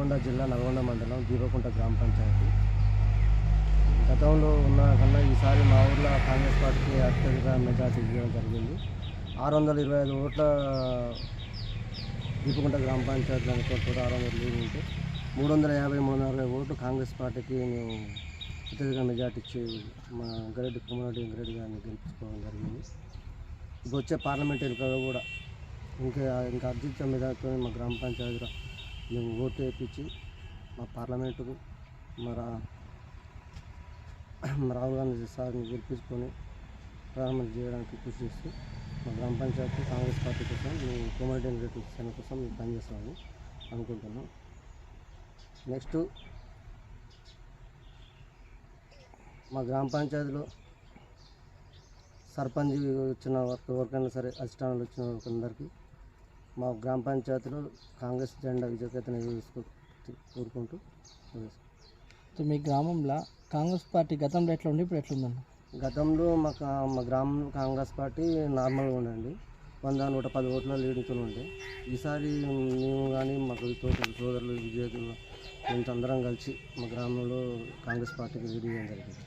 నల్గొండ జిల్లా నల్గొండ మండలం దీపకుంట గ్రామ పంచాయతీ. గతంలో ఉన్న కన్నా ఈసారి మా ఊర్లో కాంగ్రెస్ పార్టీకి అత్యధిక మెజార్టీ ఇవ్వడం జరిగింది. 625 ఓట్ల దీపకుంట గ్రామ పంచాయతీ అనుకుంటూ 600 లీడ్ ఉంటే 350 ఓట్లు కాంగ్రెస్ పార్టీకి మేము అత్యధిక మెజార్టీ ఇచ్చి మా గరెడ్డి కుమారెడ్డి వెంకరెడ్డి గారిని గెలిపించుకోవడం జరిగింది. ఇప్పుడు వచ్చే పార్లమెంట్ ఎన్నికల్లో కూడా ఇంకా అత్యధిక మెజార్టీతో మా గ్రామ పంచాయతీలో మేము ఓటు వేయించి మా పార్లమెంటుకు రాహుల్ గాంధీ సార్ని గెలిపించుకొని ప్రధానమంత్రి చేయడానికి కృషి చేస్తూ మా గ్రామ పంచాయతీ కాంగ్రెస్ పార్టీ కోసం మేము కోమరెడ్డి వెంకటరెడ్డి కోసం మేము పనిచేస్తామని అనుకుంటున్నాం. నెక్స్ట్ మా గ్రామ పంచాయతీలో సర్పంచ్ వచ్చిన ఎవరికైనా సరే అధిష్టానాలు వచ్చిన అందరికీ మా గ్రామ పంచాయతీలో కాంగ్రెస్ జెండా విజయకేతన కోరుకుంటూ. మీ గ్రామంలో కాంగ్రెస్ పార్టీ గతంలో ఎట్లా ఉండి ఇప్పుడు ఎట్లుందండి? గతంలో మా గ్రామంలో కాంగ్రెస్ పార్టీ నార్మల్గా ఉండండి, 100-110 ఓట్ల లీడ్తో ఉండే. ఈసారి మేము కానీ మాకు సోదరులు విజేతలు అందరం కలిసి మా గ్రామంలో కాంగ్రెస్ పార్టీకి లీడ్ చేయడం జరిగింది.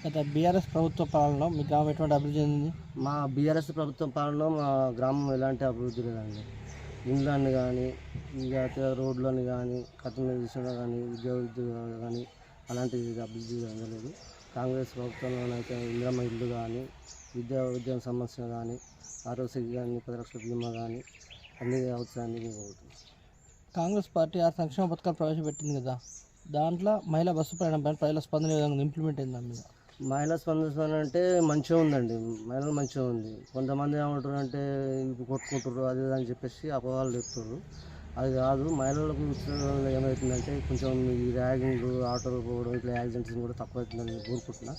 గత బీఆర్ఎస్ ప్రభుత్వ పాలనలో మీ గ్రామం ఎటువంటి అభివృద్ధి చెందింది? మా బీఆర్ఎస్ ప్రభుత్వం పాలనలో మా గ్రామం ఎలాంటి అభివృద్ధి లేదండి. ఇండ్లన్నీ కానీ ఇక రోడ్లని కానీ కట్టిన విషయంలో కానీ ఉద్యోగాలు కానీ అలాంటి అభివృద్ధి జరగలేదు. కాంగ్రెస్ ప్రభుత్వంలోనైతే ఇందిరమ్మ ఇల్లు కానీ ఉద్యోగ సమస్య కానీ ఆరోగ్య కానీ 10 లక్షల బీమా కానీ అన్ని అవసరాన్ని కోరుతున్నాం. కాంగ్రెస్ పార్టీ 6 సంక్షేమ పథకాలు ప్రవేశపెట్టింది కదా, దాంట్లో మహిళా బస్సు ప్రయాణం పైన ప్రజల స్పందన విధంగా ఇంప్లిమెంట్ అయింది. దాని మీద మహిళా స్పందన అంటే మంచిగా ఉందండి, మహిళలు మంచిగా ఉంది. కొంతమంది ఏమంటారు అంటే ఇప్పుడు కొట్టుకుంటారు అది అని చెప్పేసి అపోహలు చెప్తారు. అది కాదు, మహిళలకు ఏమవుతుందంటే కొంచెం ఈ ర్యాగింగ్ ఆటోలు పోవడం ఇట్లా యాక్సిడెంట్స్ కూడా తక్కువ అవుతుందని కోరుకుంటున్నా.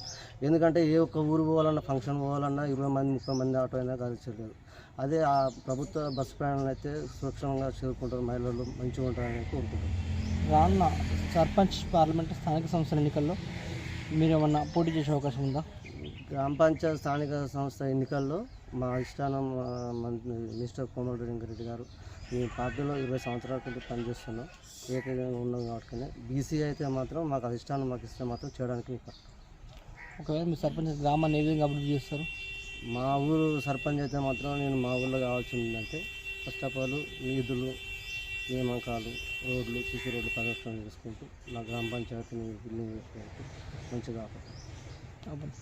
ఎందుకంటే ఏ ఒక్క ఊరు పోవాలన్నా ఫంక్షన్ పోవాలన్నా 20 మంది 30 మంది ఆటో అయినా కలిసలేదు. అదే ఆ ప్రభుత్వ బస్సు ప్రయాణాలు అయితే సురక్షితంగా చేరుకుంటారు, మహిళలు మంచిగా ఉంటారని కోరుకుంటారు. రానున్న సర్పంచ్ పార్లమెంట్ స్థానిక సంస్థల ఎన్నికల్లో మీరు ఏమన్నా పోటీ చేసే అవకాశం ఉందా? గ్రామ పంచాయతీ స్థానిక సంస్థ ఎన్నికల్లో మా అధిష్టానం మినిస్టర్ కోమరెడ్డి వెంకరెడ్డి గారు మీ పార్టీలో 20 సంవత్సరాల క్రితం పనిచేస్తున్నాం, ఏకంగా ఉన్నాం కాబట్టి బీసీ అయితే మాత్రం మాకు అధిష్టానం మాకు ఇస్తే మాత్రం చేయడానికి మీకు. ఒకవేళ మీ సర్పంచ్ గ్రామాన్ని ఏ విధంగా అభివృద్ధి చేస్తారు? మా ఊరు సర్పంచ్ అయితే మాత్రం నేను మా ఊళ్ళో కావాల్సిందంటే ఫస్ట్ ఆఫ్ ఆల్ నిధులు, నియామకాలు, రోడ్లు, సీసీ రోడ్లు పరిరక్షణ చేసుకుంటూ నా గ్రామ పంచాయతీని బిల్డింగ్ చేసుకుంటూ మంచిగా కాపాడు.